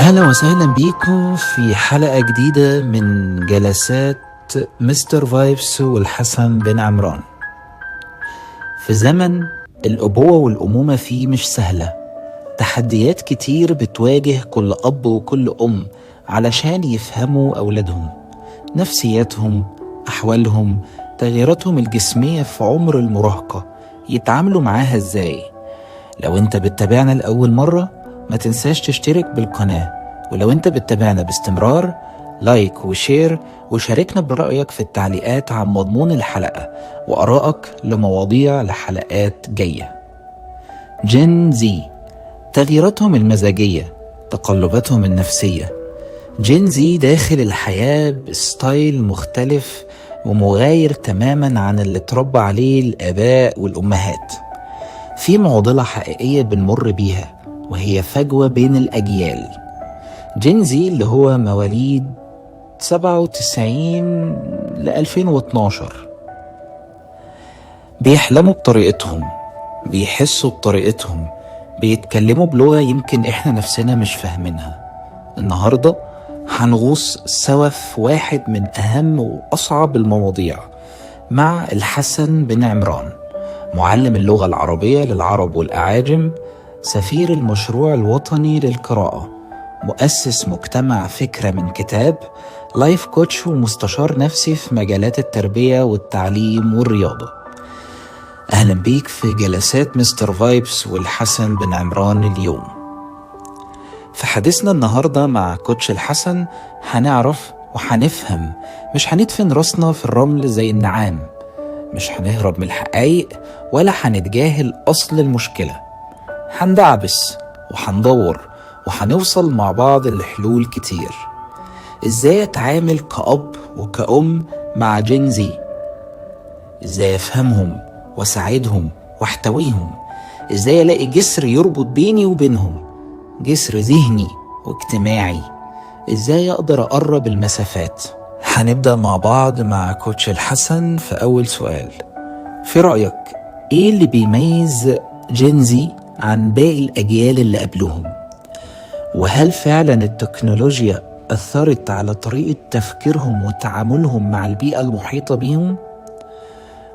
أهلا وسهلا بيكم في حلقة جديدة من جلسات مستر فايبس والحسن بن عمران. في زمن الأبوة والأمومة فيه مش سهلة، تحديات كتير بتواجه كل أب وكل أم علشان يفهموا أولادهم، نفسياتهم، أحوالهم، تغييراتهم الجسمية في عمر المراهقة، يتعاملوا معاها إزاي. لو أنت بتتابعنا لأول مرة ما تنساش تشترك بالقناة، ولو أنت بتتابعنا باستمرار لايك وشير، وشاركنا برأيك في التعليقات عن مضمون الحلقة وآرائك لمواضيع لحلقات جاية. جين زي، تغييراتهم المزاجية، تقلباتهم النفسية. جين زي داخل الحياة بستايل مختلف ومغاير تماما عن اللي اتربى عليه الآباء والأمهات. في معضلة حقيقية بنمر بيها، وهي فجوة بين الأجيال. جين زي اللي هو مواليد 97 ل 2012 بيحلموا بطريقتهم، بيحسوا بطريقتهم، بيتكلموا بلغة يمكن احنا نفسنا مش فاهمينها. النهاردة هنغوص سوا في واحد من أهم وأصعب المواضيع مع الحسن بن عمران، معلم اللغة العربية للعرب والأعاجم، سفير المشروع الوطني للقراءة، مؤسس مجتمع فكرة من كتاب، لايف كوتش ومستشار نفسي في مجالات التربية والتعليم والرياضة. أهلا بيك في جلسات مستر فايبس والحسن بن عمران. اليوم في حديثنا النهاردة مع كوتش الحسن هنعرف وهنفهم، مش هندفن راسنا في الرمل زي النعام، مش هنهرب من الحقائق ولا هنتجاهل أصل المشكلة، هندعبس وهندور وهنوصل مع بعض لحلول كتير. ازاي اتعامل كأب وكأم مع جين زي، ازاي افهمهم واساعدهم واحتويهم، ازاي الاقي جسر يربط بيني وبينهم، جسر ذهني واجتماعي، ازاي اقدر اقرب المسافات. هنبدأ مع بعض مع كوتش الحسن في اول سؤال. في رأيك ايه اللي بيميز جين زي عن باقي الاجيال اللي قبلهم؟ وهل فعلا التكنولوجيا أثرت على طريقة تفكيرهم وتعاملهم مع البيئة المحيطة بيهم؟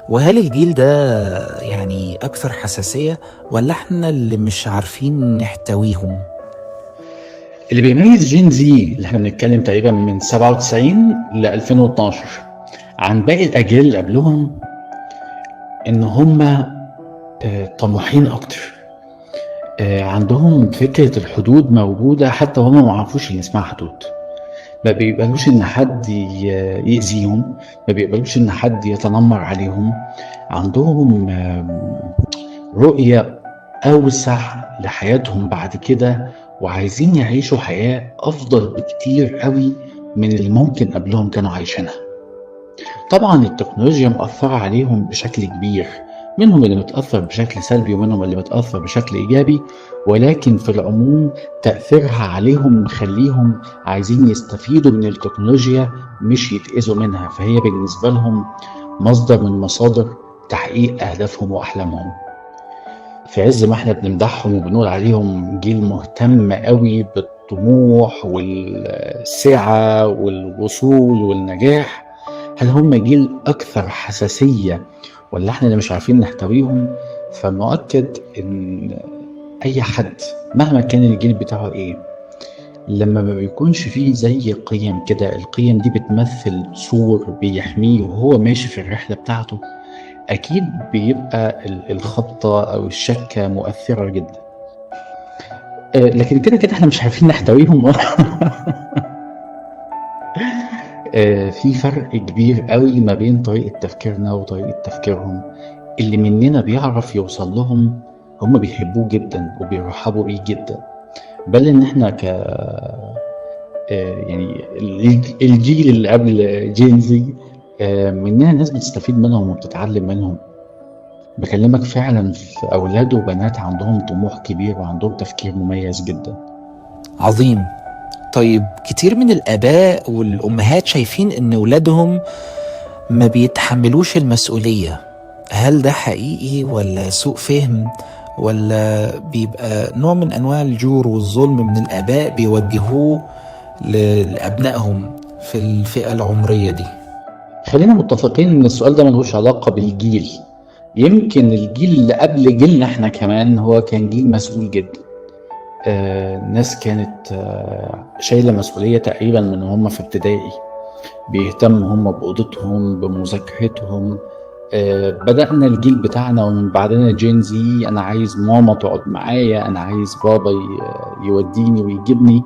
وهل الجيل ده يعني أكثر حساسية ولا احنا اللي مش عارفين نحتويهم؟ اللي بيميز جين زي اللي احنا بنتكلم تقريبا من 97 ل 2012 عن باقي الأجيال اللي قبلهم إن هم طموحين أكتر، عندهم فكرة الحدود موجودة حتى وهم ما عرفوش ان اسمها حدود. ما بيقبلوش ان حد يأذيهم، ما بيقبلوش ان حد يتنمر عليهم. عندهم رؤية اوسع لحياتهم بعد كده، وعايزين يعيشوا حياة افضل بكتير قوي من اللي ممكن قبلهم كانوا عايشينها. طبعا التكنولوجيا مأثرة عليهم بشكل كبير، منهم اللي متأثر بشكل سلبي ومنهم اللي متأثر بشكل إيجابي، ولكن في العموم تأثيرها عليهم مخليهم عايزين يستفيدوا من التكنولوجيا مش يتأذوا منها، فهي بالنسبة لهم مصدر من مصادر تحقيق أهدافهم وأحلامهم. في عز ما احنا بنمدحهم وبنقول عليهم جيل مهتم قوي بالطموح والسعة والوصول والنجاح، هل هم جيل أكثر حساسية ولا احنا اللي مش عارفين نحتويهم؟ فمؤكد ان اي حد مهما كان الجيل بتاعه ايه، لما ما بيكونش فيه زي قيم كده، القيم دي بتمثل سور بيحميه وهو ماشي في الرحلة بتاعته، اكيد بيبقى الخبطة او الشكة مؤثرة جدا. لكن كده كده احنا مش عارفين نحتويهم. في فرق كبير قوي ما بين طريقة تفكيرنا وطريقة تفكيرهم. اللي مننا بيعرف يوصل لهم هم بيحبوه جدا وبيرحبوا بيه جدا، بل ان احنا يعني الجيل اللي قبل جين زي مننا ناس بتستفيد منهم وبتتعلم منهم. بكلمك فعلا في اولاد وبنات عندهم طموح كبير وعندهم تفكير مميز جدا. عظيم. طيب كتير من الآباء والأمهات شايفين إن ولادهم ما بيتحملوش المسؤولية، هل ده حقيقي ولا سوء فهم ولا بيبقى نوع من أنواع الجور والظلم من الآباء بيوجهوه لأبنائهم في الفئة العمرية دي؟ خلينا متفقين ان السؤال ده ملوش علاقة بالجيل. يمكن الجيل اللي قبل جيلنا احنا كمان هو كان جيل مسؤول جدا. الناس كانت شايلة مسؤولية تقريبا من هم في ابتدائي، بيهتموا هم بأوضتهم بمذاكرتهم. بدأنا الجيل بتاعنا ومن بعدنا جين زي، أنا عايز ماما تقعد معايا، أنا عايز بابا يوديني ويجيبني.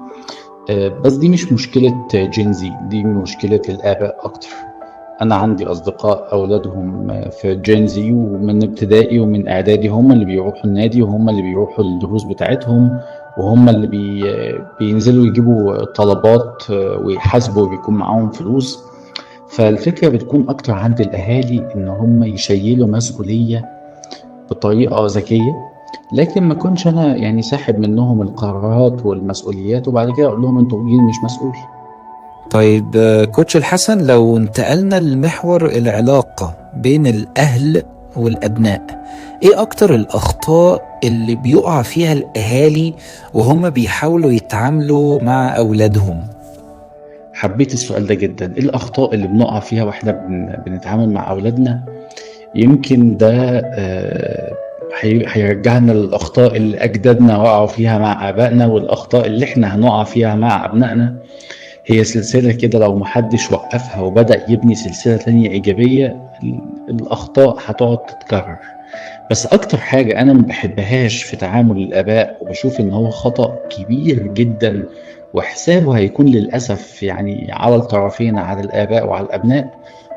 بس دي مش مشكلة جين زي، دي مشكلة الآباء أكتر. أنا عندي أصدقاء أولادهم في جين زي ومن ابتدائي ومن إعدادي هم اللي بيروحوا النادي وهم اللي بيروحوا الدروس بتاعتهم وهم اللي بينزلوا يجيبوا طلبات ويحاسبوا وبيكون معاهم فلوس. فالفكرة بتكون أكتر عند الأهالي إن هم يشيلوا مسؤولية بطريقة ذكية، لكن ما كنش أنا يعني ساحب منهم القرارات والمسؤوليات وبعد كده أقول لهم أنتوا جيل مش مسؤول. طيب كوتش الحسن، لو انتقلنا لمحور العلاقة بين الأهل والأبناء، ايه أكتر الأخطاء اللي بيقع فيها الأهالي وهم بيحاولوا يتعاملوا مع أولادهم؟ حبيت السؤال ده جدا. ايه الأخطاء اللي بنقع فيها واحنا بنتعامل مع أولادنا؟ يمكن ده هيرجعنا للأخطاء اللي أجدادنا وقعوا فيها مع آبائنا، والأخطاء اللي احنا هنقع فيها مع أبنائنا. هي سلسلة كده لو محدش وقفها وبدأ يبني سلسلة تانية إيجابية، الأخطاء هتقعد تتكرر. بس أكتر حاجة أنا ما بحبهاش في تعامل الآباء وبشوف إن هو خطأ كبير جدا وحسابه هيكون للأسف يعني على الطرفين، على الآباء وعلى الأبناء،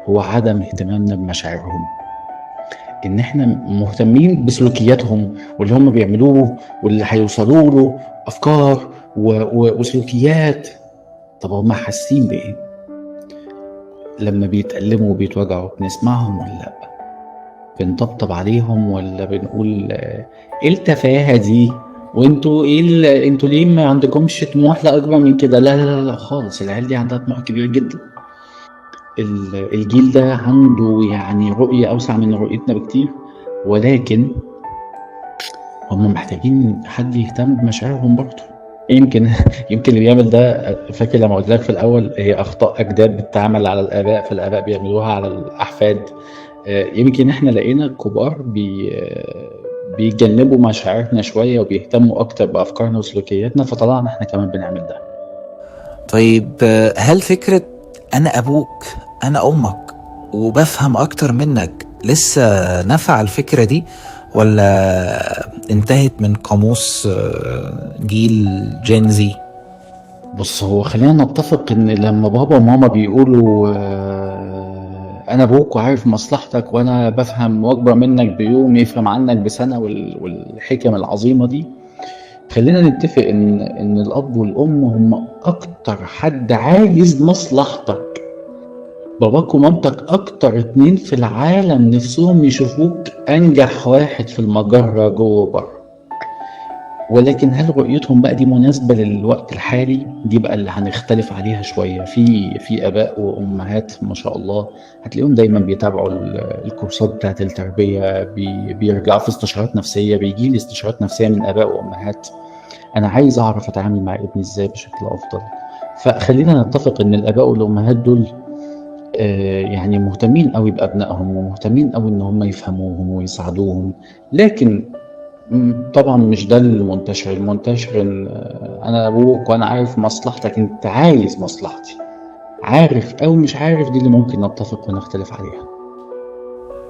هو عدم اهتمامنا بمشاعرهم. إن إحنا مهتمين بسلوكياتهم واللي هم بيعملوه واللي هيوصلوا له أفكار وسلوكيات. طب هم حاسين بإيه؟ لما بيتألموا وبيتوجعوا بنسمعهم ولا لأ؟ بنطبطب عليهم ولا بنقول إيه التفاهة دي؟ وانتوا انتوا ليه ما عندكمش طموح لأكبر من كده؟ لا لا لا لا خالص، العيال دي عندها طموح كبير جدا. الجيل ده عنده يعني رؤية أوسع من رؤيتنا بكتير، ولكن هم محتاجين حد يهتم بمشاعرهم برضه. يمكن اللي بيعمل ده، فاكر لما قلت لك في الاول هي اخطاء اجداد بتتعمل على الاباء فالاباء بيعملوها على الاحفاد. يمكن احنا لقينا الكبار بيجنبوا مشاعرنا شويه وبيهتموا اكتر بافكارنا وسلوكياتنا، فطلعنا احنا كمان بنعمل ده. طيب هل فكرة أنا أبوك أنا أمك وبفهم أكتر منك لسه نافعة الفكرة دي، ولا انتهت من قاموس جيل جين زي؟ بص، هو خلينا نتفق ان لما بابا وماما بيقولوا انا ابوك وعارف مصلحتك وانا بفهم واكبر منك بيوم يفهم عنك بسنة والحكم العظيمة دي، خلينا نتفق ان الاب والام هم اكتر حد عايز مصلحتك. باباك ومامتك اكتر اتنين في العالم نفسهم يشوفوك انجح واحد في المجرة جوه وبره. ولكن هل رؤيتهم بقى دي مناسبة للوقت الحالي؟ دي بقى اللي هنختلف عليها شوية. في اباء وامهات ما شاء الله هتلاقيهم دايما بيتابعوا الكورسات بتاعت التربية، بيرجعوا في استشارات نفسية، بيجي لي استشارات نفسية من اباء وامهات انا عايز اعرف اتعامل مع ابني ازاي بشكل افضل. فخلينا نتفق ان الاباء والامهات دول يعني مهتمين قوي بابنائهم ومهتمين قوي ان هم يفهموهم ويساعدوهم، لكن طبعا مش ده المنتشر. المنتشر ان انا ابوك وانا عارف مصلحتك، انت عايز مصلحتي. عارف او مش عارف دي اللي ممكن نتفق ونختلف عليها.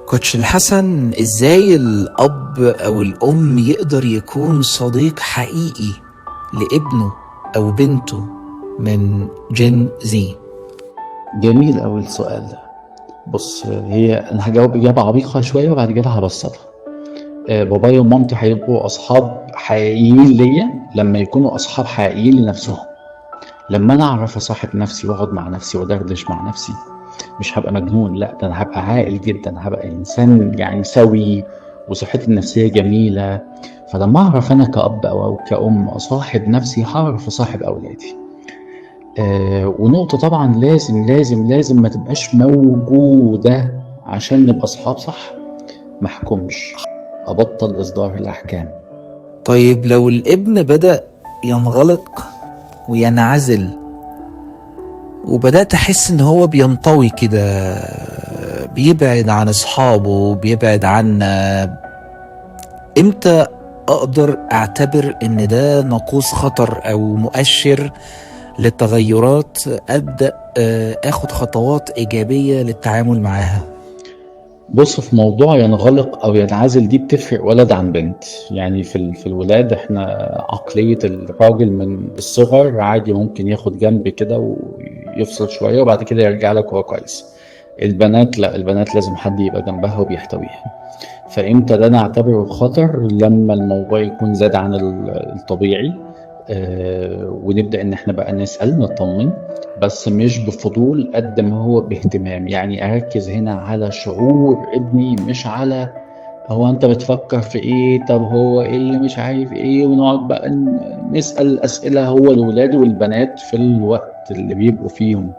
كوتش الحسن، ازاي الاب او الام يقدر يكون صديق حقيقي لابنه او بنته من جين زي؟ جميل قوي السؤال ده. بص، انا هجاوب اجابه عميقه شويه وبعد كده هبسطها. بابايا ومامتي هيبقوا اصحاب حقيقيين ليا لما يكونوا اصحاب حقيقيين لنفسهم. لما انا اعرف اصاحب نفسي واقعد مع نفسي ودردش مع نفسي، مش هبقى مجنون، لا ده انا هبقى عاقل جدا، هبقى انسان يعني سوي وصحتي النفسيه جميله. فلما اعرف انا كأب او كأم اصاحب نفسي هعرف اصاحب اولادي. ونقطه طبعا لازم لازم لازم ما تبقاش موجوده عشان نبقى اصحاب صح. محكمش أبطل إصدار الأحكام. طيب لو الابن بدأ ينغلق وينعزل، وبدأت أحس إن هو بينطوي كده، بيبعد عن أصحابه، بيبعد عنا، إمتى أقدر أعتبر إن ده ناقوس خطر أو مؤشر للتغيرات، أبدأ أخد خطوات إيجابية للتعامل معاها؟ بص، في موضوع ينغلق أو ينعزل دي بتفرق ولد عن بنت. يعني في الولاد احنا عقلية الراجل من الصغر عادي ممكن ياخد جنب كده ويفصل شوية وبعد كده يرجع لك وهو كويس. البنات لا، البنات لازم حد يبقى جنبها وبيحتويها. فإمتى ده نعتبره خطر؟ لما الموضوع يكون زاد عن الطبيعي، ونبدأ إن إحنا بقى نسأل نطمن، بس مش بفضول قد ما هو باهتمام. يعني أركز هنا على شعور ابني، مش على هو أنت بتفكر في إيه، طب هو إيه اللي مش عارف إيه، ونقعد بقى نسأل أسئلة. هو الولاد والبنات في الوقت اللي بيبقوا فيهم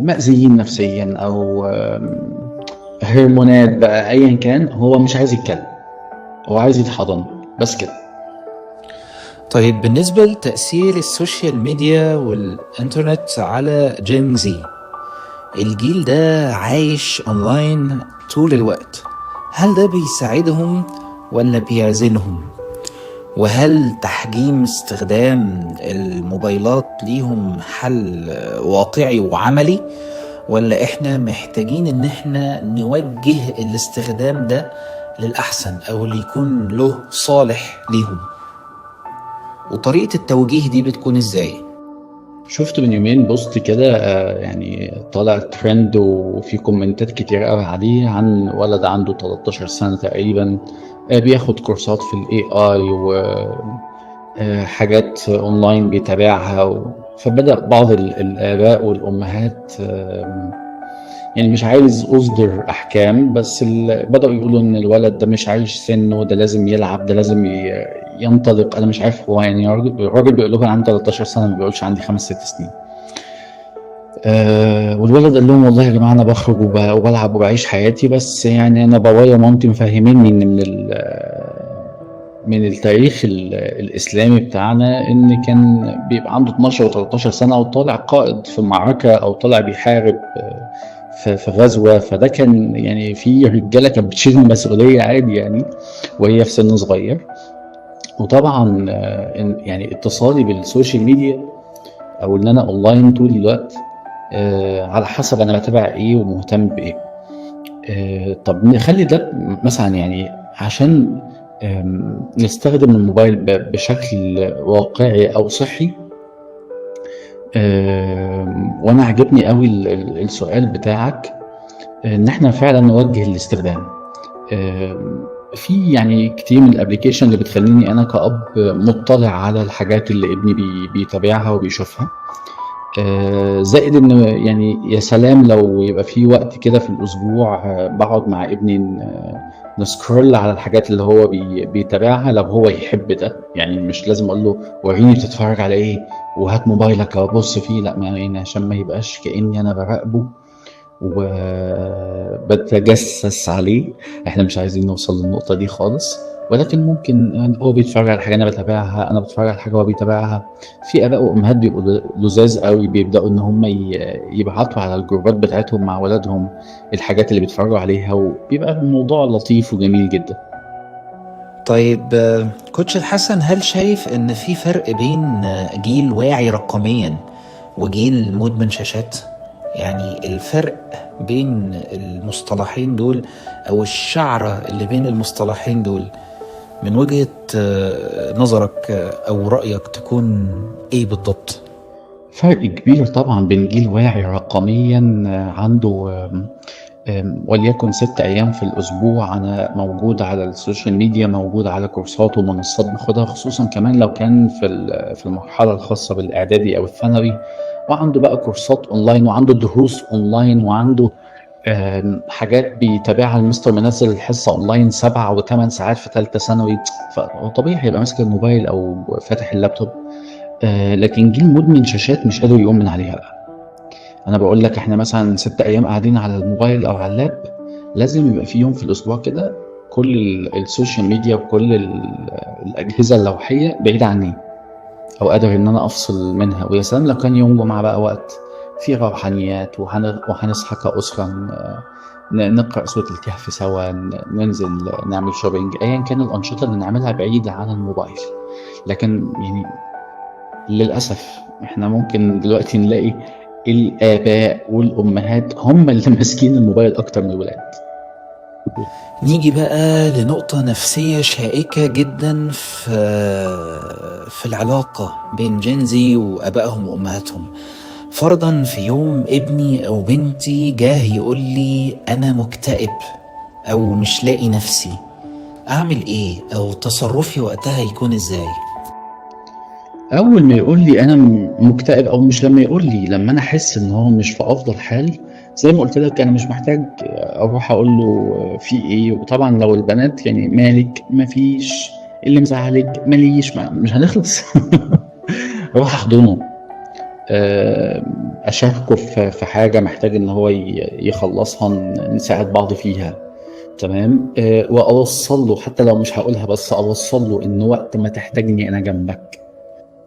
مأذيين نفسيا أو هرمونات بقى أيا كان، هو مش عايز يتكلم، هو عايز يتحضن بس كده. طيب بالنسبة لتأثير السوشيال ميديا والإنترنت على جين زي، الجيل ده عايش أونلاين طول الوقت، هل ده بيساعدهم ولا بيعزلهم؟ وهل تحجيم استخدام الموبايلات ليهم حل واقعي وعملي، ولا احنا محتاجين ان احنا نوجه الاستخدام ده للأحسن او اللي يكون له صالح ليهم؟ وطريقة التوجيه دي بتكون ازاي؟ شفت من يومين بوست كده يعني طالع ترند وفي كومنتات كتير قوي عليه، عن ولد عنده 13 سنة تقريبا بياخد كورسات في الاي اي وحاجات اونلاين بيتابعها فبدأ بعض الآباء والأمهات يعني مش عايز أصدر أحكام، بس بدأوا يقولوا إن الولد ده مش عايش سنه، ده لازم يلعب، ده لازم ينطلق. أنا مش عارف هو يعني الراجل بيقول لهم عندي 13 سنة، ما بيقولش عندي 5-6 سنين. والولد قال لهم والله يا جماعة أنا بخرج وبلعب وبعيش حياتي، بس يعني أنا بابايا ومامتي مفهميني إن من التاريخ الإسلامي بتاعنا إن كان بيبقى عنده 12 و13 سنة وطالع قائد في معركة أو طالع بيحارب في غزوة. فده كان يعني في رجالة كانت بتشيل المسؤولية عادي يعني وهي في سن صغير. وطبعا يعني اتصالي بالسوشيال ميديا او ان انا اونلاين طول الوقت على حسب انا بتابع ايه ومهتم بايه. طب نخلي ده مثلا يعني عشان نستخدم الموبايل بشكل واقعي او صحي. وانا عجبني قوي السؤال بتاعك، ان احنا فعلا نوجه الاستخدام. في يعني كتير من الابليكيشن اللي بتخليني انا كأب مطلع على الحاجات اللي ابني بيتابعها وبيشوفها. زائد ان يعني يا سلام لو يبقى في وقت كده في الاسبوع بقعد مع ابني نسكرول على الحاجات اللي هو بيتابعها لو هو يحب ده. يعني مش لازم اقول له وريني بتتفرج على ايه وهات موبايلك ابص فيه، لا، يعني عشان ما يبقاش كأني انا براقبه وبتجسس عليه. احنا مش عايزين نوصل للنقطة دي خالص، ولكن ممكن هو بيتفرج على حاجة انا بتابعها، انا بتفرج على حاجة هو بيتابعها. في اباء وامهات بيبقوا لزاز قوي، بيبدأوا ان هم يبعتوا على الجروبات بتاعتهم مع ولادهم الحاجات اللي بيتفرجوا عليها، وبيبقى الموضوع لطيف وجميل جدا. طيب كوتش الحسن، هل شايف ان في فرق بين جيل واعي رقميا وجيل مدمن شاشات؟ يعني الفرق بين المصطلحين دول او الشعرة اللي بين المصطلحين دول من وجهة نظرك او رأيك تكون ايه بالضبط؟ فرق كبير طبعا بين جيل واعي رقميا عنده وليكن 6 أيام في الأسبوع أنا موجود على السوشيال ميديا، موجود على كورسات ومنصات باخدها، خصوصا كمان لو كان في المرحلة الخاصة بالإعدادي أو الثانوي، وعنده بقى كورسات أونلاين وعنده دروس أونلاين وعنده حاجات بيتابعها. المستر منزل الحصة أونلاين 7 و8 ساعات في ثالثة ثانوي، فطبيعي هيبقى ماسك الموبايل أو فاتح اللابتوب. لكن جيل مدمن شاشات مش قادر يقوم من عليها بقى. انا بقول لك احنا مثلا 6 ايام قاعدين على الموبايل او على اللاب، لازم يبقى في يوم في الاسبوع كده كل السوشيال ميديا وكل الأجهزة اللوحية بعيدة عني، أو قادر إن أنا أفصل منها. ويا سلام لو كان يوم جمعة بقى وقت فيه روحانيات وهنصحى كأسرة، نقرأ سورة الكهف سوا، ننزل نعمل شوبينج، أيا كان الأنشطة اللي نعملها بعيدة عن الموبايل. لكن يعني للأسف احنا ممكن دلوقتي نلاقي الآباء والأمهات هم اللي ماسكين الموبايل أكتر من الولاد. نيجي بقى لنقطة نفسية شائكة جدا في العلاقة بين جينزي وأبائهم وأمهاتهم. فرضا في يوم ابني أو بنتي جاه يقول لي أنا مكتئب أو مش لاقي نفسي، أعمل إيه أو تصرفي وقتها يكون إزاي؟ أول ما يقول لي أنا مكتئب، أو مش لما يقول لي، لما أنا أحس إن هو مش في أفضل حال، زي ما قلت لك أنا مش محتاج أروح أقول له في إيه. وطبعا لو البنات يعني مالك، مفيش، اللي مزعلك، ماليش، مش هنخلص. أروح أحضنه، أشاركه في حاجة محتاج إن هو يخلصها، نساعد بعض فيها، تمام. وأوصل له حتى لو مش هقولها، بس أوصل له إن وقت ما تحتاجني أنا جنبك.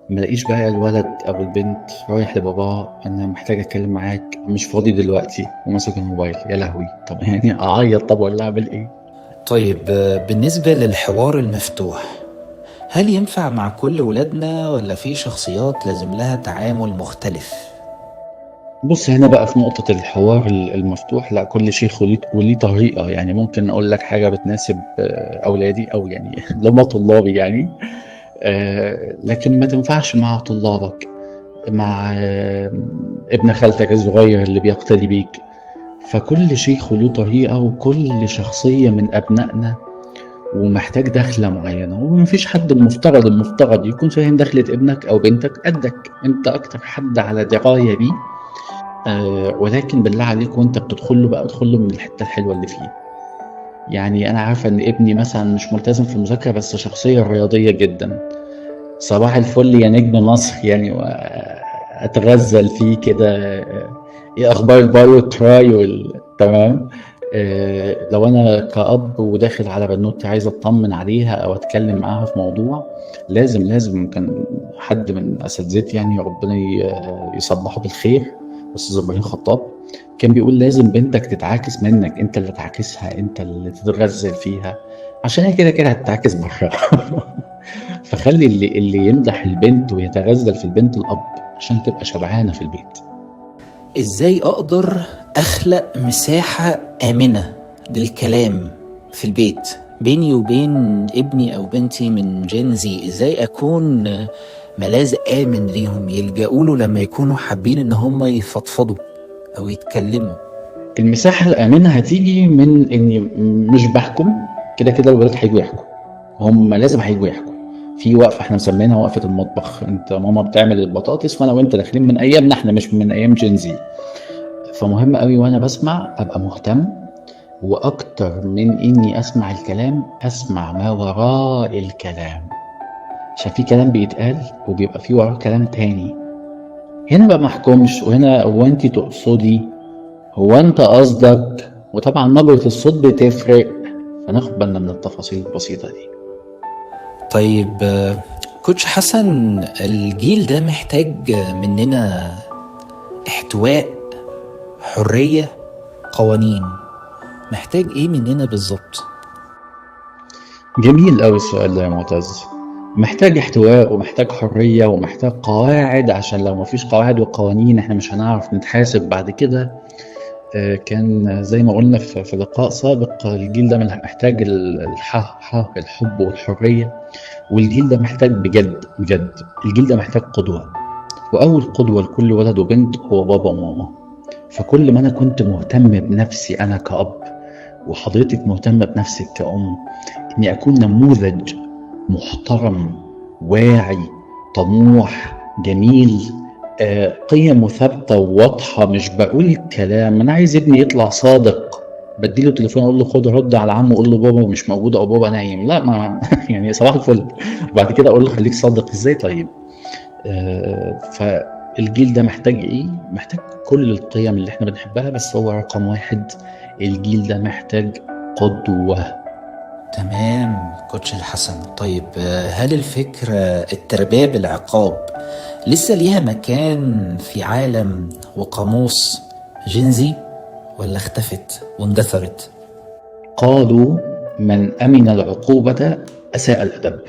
ملاقيش بقى الولد أو البنت رايح لباباه أنا محتاج أتكلم معاك، مش فاضي دلوقتي، وماسك الموبايل. يا لهوي، طب يعني أعيط طب ولا أعمل إيه؟ طيب بالنسبة للحوار المفتوح، هل ينفع مع كل ولادنا ولا في شخصيات لازم لها تعامل مختلف؟ بص، هنا بقى في نقطة الحوار المفتوح، لا، كل شيخ وليه طريقة. يعني ممكن أقول لك حاجة بتناسب أولادي، أو يعني لما طلابي يعني، لكن ما تنفعش مع طلابك، مع ابن خالتك الصغير اللي بيقتدي بيك. فكل شيخ له طريقة، وكل شخصية من أبنائنا ومحتاج دخلة معينة. ومفيش حد المفترض يكون فاهم دخلة ابنك أو بنتك قدك، أنت أكتر حد على دراية بيه. ولكن بالله عليك وأنت بتدخل له بقى، ادخل له من الحتة الحلوة اللي فيه. يعني أنا عارفة إن ابني مثلا مش ملتزم في المذاكرة، بس شخصية رياضية جدا. صباح الفل يا نجم مصر يعني، وأتغزل فيه كده. إيه أخبار البايو تراي تمام. لو أنا كأب وداخل على بنوتي عايز أطمن عليها أو أتكلم معاها في موضوع، لازم كان حد من أساتذتي يعني ربنا يصبحه بالخير، أستاذ إبراهيم خطاب، كان بيقول لازم بنتك تتعاكس منك، أنت اللي تعاكسها، أنت اللي تتغزل فيها، عشان هي كده هتتعاكس بره. فخلي اللي يمدح البنت ويتغزل في البنت الأب، عشان تبقى شبعانة في البيت. ازاي اقدر اخلق مساحة امنة للكلام في البيت بيني وبين ابني او بنتي من جينزي؟ ازاي اكون ملاذ امن ليهم يلجأوا له لما يكونوا حابين ان هم يفضفضوا او يتكلموا؟ المساحة الآمنة هتيجي من إني مش بحكم. كده الولاد هيجوا يحكوا، هم لازم هيجوا يحكوا. في وقفة احنا مسمينها وقفة المطبخ، انت ماما بتعمل البطاطس وانا وانت داخلين من ايامنا احنا، مش من ايام جينزي. فمهم قوي وانا بسمع ابقى مهتم، واكتر من اني اسمع الكلام، اسمع ما وراء الكلام، عشان في كلام بيتقال وبيبقى في وراه كلام تاني. هنا بقى محكمش، وهنا هو انت تقصدي، هو انت قصدك، وطبعا نبرة الصوت بتفرق، فناخد بالنا من التفاصيل البسيطة دي. طيب كوتش حسن، الجيل ده محتاج مننا احتواء، حرية، قوانين، محتاج ايه مننا بالظبط؟ جميل قوي السؤال ده يا معتز. محتاج احتواء، ومحتاج حرية، ومحتاج قواعد، عشان لو مفيش قواعد وقوانين احنا مش هنعرف نتحاسب بعد كده. كان زي ما قلنا في لقاء سابق، الجيل ده محتاج الحب والحرية. والجيل ده محتاج بجد بجد، الجيل ده محتاج قدوة. وأول قدوة لكل ولد وبنت هو بابا وماما. فكل ما أنا كنت مهتم بنفسي أنا كأب، وحضرتك مهتمة بنفسك كأم، إني أكون نموذج محترم، واعي، طموح، جميل، قيم ثابتة وواضحة. مش بقول كلام، أنا عايز ابني يطلع صادق، بديله تليفون أقول له خد رد على عمه، أقول له بابا مش موجود أو بابا نايم، لا ما يعني صباح الفل. وبعد كده أقول له خليك صادق إزاي؟ طيب. فالجيل ده محتاج إيه؟ محتاج كل القيم اللي إحنا بنحبها، بس هو رقم واحد، الجيل ده محتاج قدوة. تمام كوتش الحسن. طيب هل الفكرة التربية بالعقاب لسه ليها مكان في عالم وقاموس جينزي، ولا اختفت واندثرت؟ قالوا من أمن العقوبة أساء الأدب.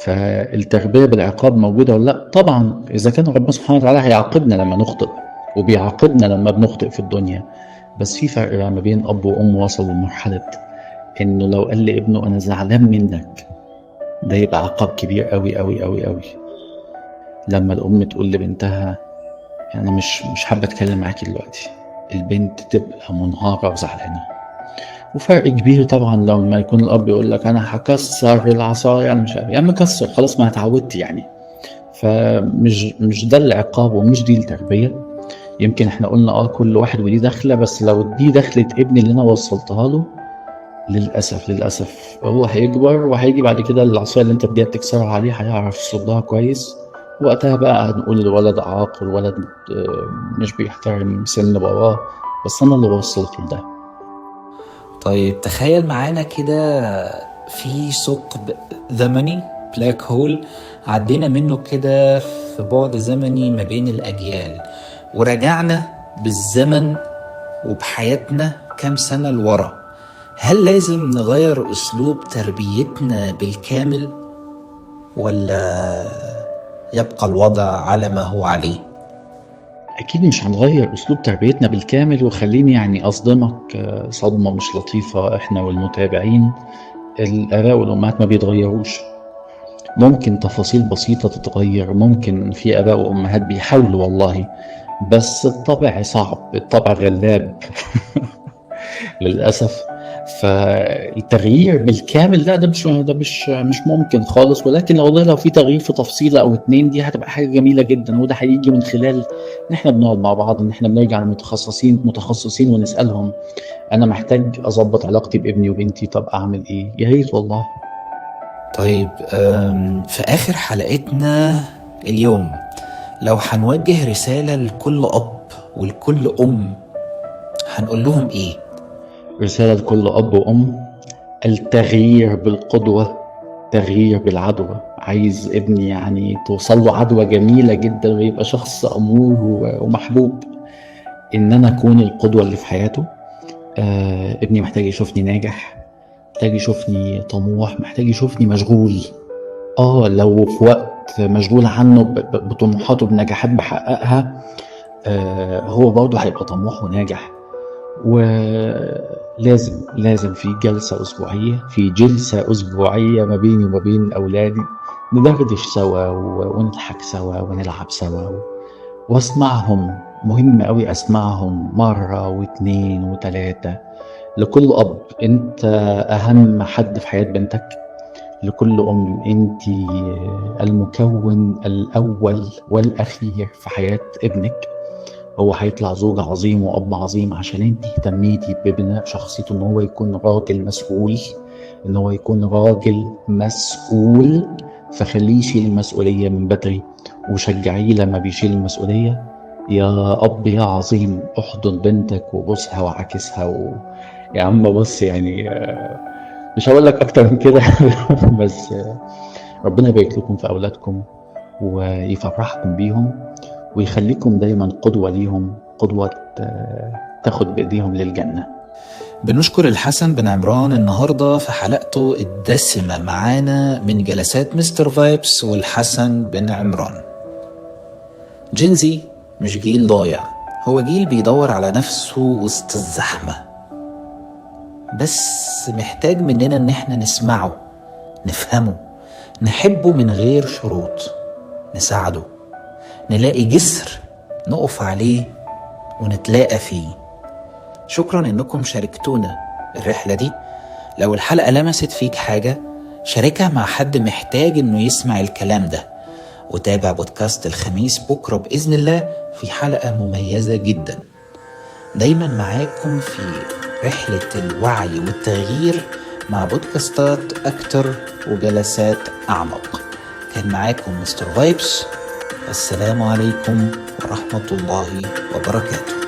فالتربية بالعقاب موجودة ولا لا؟ طبعا إذا كان ربنا سبحانه وتعالى هيعاقبنا لما نخطئ وبيعاقبنا لما بنخطئ في الدنيا، بس في فرق ما بين أب وأم وصلوا لمرحلة إنه لو قال لابنه أنا زعلان منك، ده يبقى عقاب كبير قوي قوي قوي قوي. لما الأم تقول لبنتها أنا مش حابة أتكلم معاكي دلوقتي، البنت تبقى منهارة وزعلانة. وفرق كبير طبعا لما يكون الأب يقول لك أنا هكسر العصاية، أنا مش عارف، يا عم كسر خلاص، ما اتعودت يعني. فمش ده العقاب ومش دي التربية. يمكن احنا قلنا كل واحد ودي دخلة، بس لو دي دخلة ابني اللي أنا وصلتها له، للأسف هو هيكبر وهيجي بعد كده العصاية اللي انت بديها تكسرها عليه هيعرف يصدها كويس. وقتها بقى هنقول الولد عاق، الولد مش بيحترم سن باباه، بس أنا اللي وصلت لده. طيب تخيل معانا كده في ثقب زمني، بلاك هول، عدينا منه كده في بعد زمني ما بين الأجيال، ورجعنا بالزمن وبحياتنا كام سنة لورا. هل لازم نغير أسلوب تربيتنا بالكامل، ولا يبقى الوضع على ما هو عليه؟ أكيد مش هنغير أسلوب تربيتنا بالكامل. وخليني يعني أصدمك صدمة مش لطيفة، إحنا والمتابعين، الآباء والأمهات ما بيتغيروش. ممكن تفاصيل بسيطة تتغير، ممكن في آباء وأمهات بيحاولوا والله، بس الطبع صعب، الطبع غلاب للأسف. فالتغيير بالكامل ده مش ممكن خالص. ولكن والله لو في تغيير في تفصيلة أو اتنين، دي هتبقى حاجة جميلة جدا. وده هيجي من خلال إن إحنا بنقعد مع بعض، إن إحنا بنرجع للمتخصصين ونسألهم أنا محتاج أظبط علاقتي بابني وبنتي، طب أعمل إيه؟ يا ريت والله. طيب في آخر حلقتنا اليوم، لو هنوجه رسالة لكل أب ولكل أم، هنقول لهم إيه؟ رسالة لكل أب وأم: التغيير بالقدوة، تغيير بالعدوى. عايز ابني يعني توصل له عدوى جميلة جدا ويبقى شخص أمور ومحبوب، إن أنا أكون القدوة اللي في حياته. ابني محتاج يشوفني ناجح، محتاج يشوفني طموح، محتاج يشوفني مشغول. لو في وقت مشغول عنه بطموحاته بنجاحات بحققها، هو برضه هيبقى طموح وناجح. ولازم في جلسة أسبوعية ما بيني وما بين أولادي، ندردش سوا ونضحك سوا ونلعب سوا واسمعهم. مهم قوي أسمعهم مرة واثنين وثلاثة. لكل أب أنت أهم حد في حياة بنتك، لكل أم أنت المكون الأول والأخير في حياة ابنك. هو هيطلع زوج عظيم وأب عظيم عشان انت اهتميتي ببناء شخصيته، ان هو يكون راجل مسؤول، فخليه يشيل المسؤولية من بدري وشجعيه لما بيشيل المسؤولية. يا أب يا عظيم، احضن بنتك وبصها وعكسها يا عم بص يعني، مش هقول لك أكتر من كده بس ربنا يبارك لكم في أولادكم ويفرحكم بيهم ويخليكم دايما قدوة ليهم، قدوة تاخد بإيديهم للجنة. بنشكر الحسن بن عمران النهاردة في حلقته الدسمة معانا من جلسات مستر فايبس والحسن بن عمران. جينزي مش جيل ضايع، هو جيل بيدور على نفسه وسط الزحمة، بس محتاج مننا ان احنا نسمعه، نفهمه، نحبه من غير شروط، نساعده، نلاقي جسر نقف عليه ونتلاقى فيه. شكرا انكم شاركتونا الرحلة دي. لو الحلقة لمست فيك حاجة، شاركها مع حد محتاج انه يسمع الكلام ده. وتابع بودكاست الخميس بكرة بإذن الله في حلقة مميزة جدا. دايما معاكم في رحلة الوعي والتغيير مع بودكاستات أكتر وجلسات أعمق. كان معاكم مستر فايبس. السلام عليكم ورحمة الله وبركاته.